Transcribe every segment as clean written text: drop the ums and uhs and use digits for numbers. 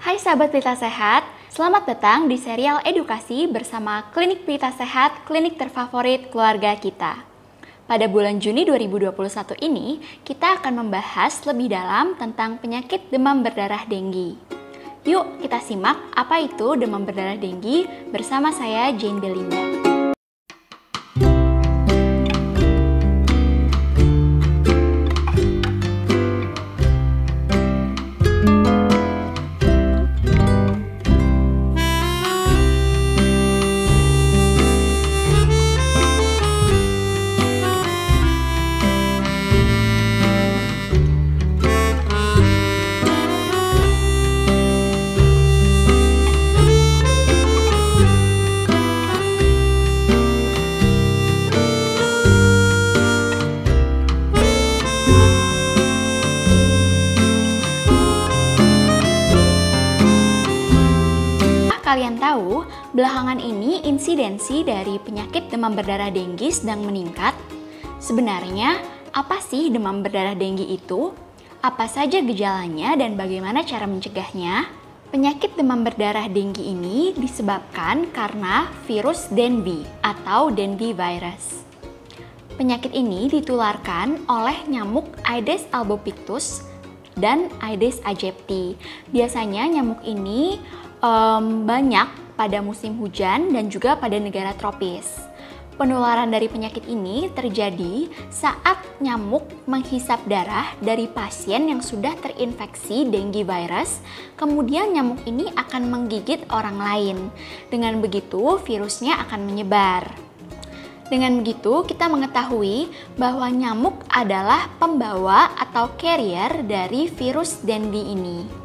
Hai sahabat Pelita Sehat, selamat datang di serial edukasi bersama Klinik Pelita Sehat, klinik terfavorit keluarga kita. Pada bulan Juni 2021 ini, kita akan membahas lebih dalam tentang penyakit demam berdarah Denggi. Yuk kita simak apa itu demam berdarah Denggi bersama saya Jane Belinda. Kalian tahu, belakangan ini insidensi dari penyakit demam berdarah Denggi sedang meningkat. Sebenarnya, apa sih demam berdarah Denggi itu? Apa saja gejalanya dan bagaimana cara mencegahnya? Penyakit demam berdarah Denggi ini disebabkan karena virus Dengue atau Dengue virus. Penyakit ini ditularkan oleh nyamuk Aedes albopictus dan Aedes aegypti. Biasanya nyamuk ini banyak pada musim hujan dan juga pada negara tropis. Penularan dari penyakit ini terjadi saat nyamuk menghisap darah dari pasien yang sudah terinfeksi Dengue virus, kemudian nyamuk ini akan menggigit orang lain. Dengan begitu, virusnya akan menyebar. Dengan begitu, kita mengetahui bahwa nyamuk adalah pembawa atau carrier dari virus Dengue ini.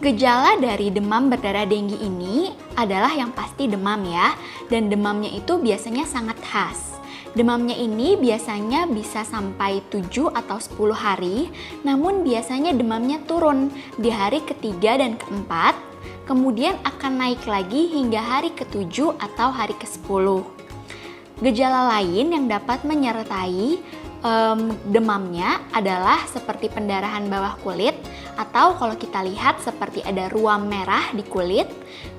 Gejala dari demam berdarah Denggi ini adalah yang pasti demam ya, dan demamnya itu biasanya sangat khas. Demamnya ini biasanya bisa sampai 7 atau 10 hari, namun biasanya demamnya turun di hari ketiga dan keempat, kemudian akan naik lagi hingga hari ke-7 atau hari ke-10. Gejala lain yang dapat menyertai demamnya adalah seperti pendarahan bawah kulit, atau kalau kita lihat seperti ada ruam merah di kulit,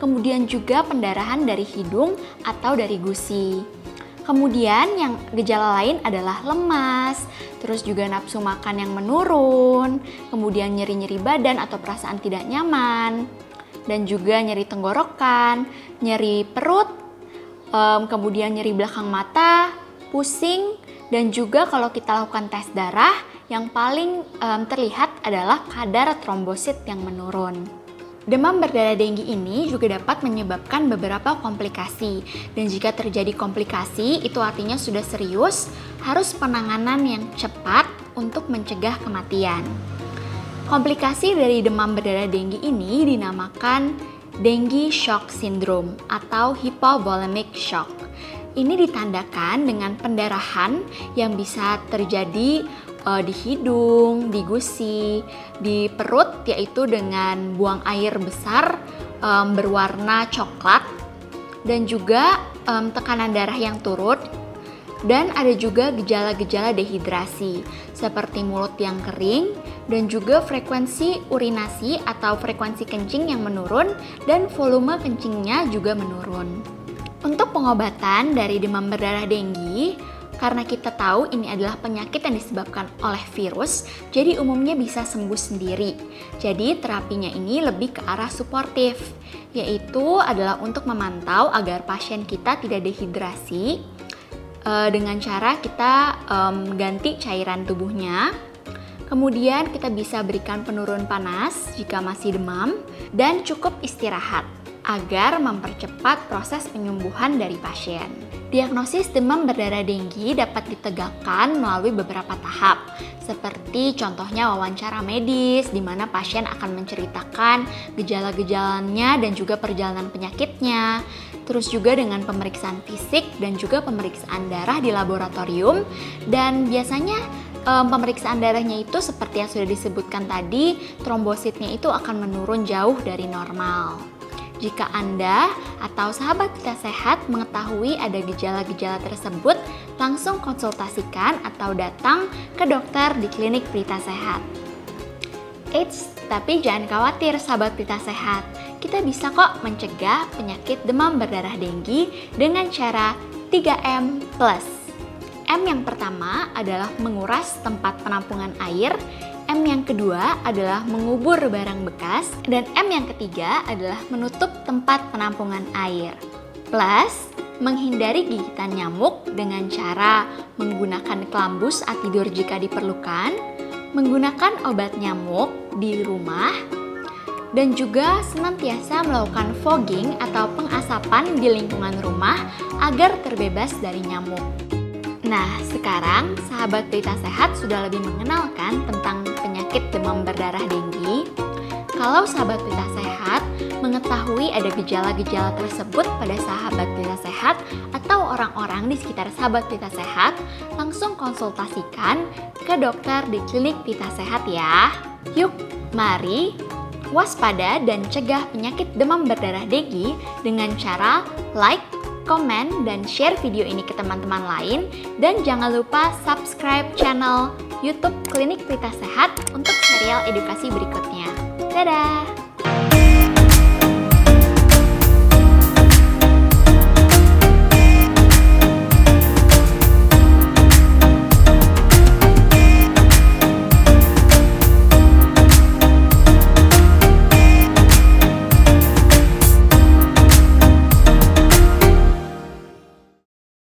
kemudian juga pendarahan dari hidung atau dari gusi. Kemudian yang gejala lain adalah lemas, terus juga nafsu makan yang menurun, kemudian nyeri-nyeri badan atau perasaan tidak nyaman, dan juga nyeri tenggorokan, nyeri perut, kemudian nyeri belakang mata, pusing, dan juga kalau kita lakukan tes darah, yang paling terlihat adalah kadar trombosit yang menurun. Demam berdarah Denggi ini juga dapat menyebabkan beberapa komplikasi, dan jika terjadi komplikasi itu artinya sudah serius, harus penanganan yang cepat untuk mencegah kematian. Komplikasi dari demam berdarah Denggi ini dinamakan Dengue Shock Syndrome atau Hypovolemic Shock. Ini ditandakan dengan pendarahan yang bisa terjadi di hidung, di gusi, di perut, yaitu dengan buang air besar berwarna coklat, dan juga tekanan darah yang turun, dan ada juga gejala-gejala dehidrasi seperti mulut yang kering, dan juga frekuensi urinasi atau frekuensi kencing yang menurun, dan volume kencingnya juga menurun. Untuk pengobatan dari demam berdarah Denggi, karena kita tahu ini adalah penyakit yang disebabkan oleh virus, jadi umumnya bisa sembuh sendiri. Jadi terapinya ini lebih ke arah suportif, yaitu adalah untuk memantau agar pasien kita tidak dehidrasi dengan cara kita ganti cairan tubuhnya. Kemudian kita bisa berikan penurun panas jika masih demam, dan cukup istirahat agar mempercepat proses penyembuhan dari pasien. Diagnosis demam berdarah Denggi dapat ditegakkan melalui beberapa tahap, seperti contohnya wawancara medis, di mana pasien akan menceritakan gejala-gejalanya dan juga perjalanan penyakitnya, terus juga dengan pemeriksaan fisik dan juga pemeriksaan darah di laboratorium, dan biasanya pemeriksaan darahnya itu seperti yang sudah disebutkan tadi, trombositnya itu akan menurun jauh dari normal. Jika Anda atau sahabat Pelita Sehat mengetahui ada gejala-gejala tersebut, langsung konsultasikan atau datang ke dokter di klinik Pelita Sehat. Eits, Tetapi jangan khawatir sahabat Pelita Sehat, kita bisa kok mencegah penyakit demam berdarah denggi dengan cara 3M+. M yang pertama adalah menguras tempat penampungan air, M yang kedua adalah mengubur barang bekas, dan M yang ketiga adalah menutup tempat penampungan air. Plus, menghindari gigitan nyamuk dengan cara menggunakan kelambu saat tidur jika diperlukan, menggunakan obat nyamuk di rumah, dan juga senantiasa melakukan fogging atau pengasapan di lingkungan rumah agar terbebas dari nyamuk. Nah, sekarang sahabat Pelita Sehat sudah lebih mengenalkan tentang penyakit demam berdarah denggi. Kalau sahabat Pelita Sehat mengetahui ada gejala-gejala tersebut pada sahabat Pelita Sehat atau orang-orang di sekitar sahabat Pelita Sehat, langsung konsultasikan ke dokter di klinik Pelita Sehat ya. Yuk, mari waspada dan cegah penyakit demam berdarah denggi dengan cara like, komen, dan share video ini ke teman-teman lain. Dan jangan lupa subscribe channel YouTube Klinik Pelita Sehat untuk serial edukasi berikutnya. Dadah!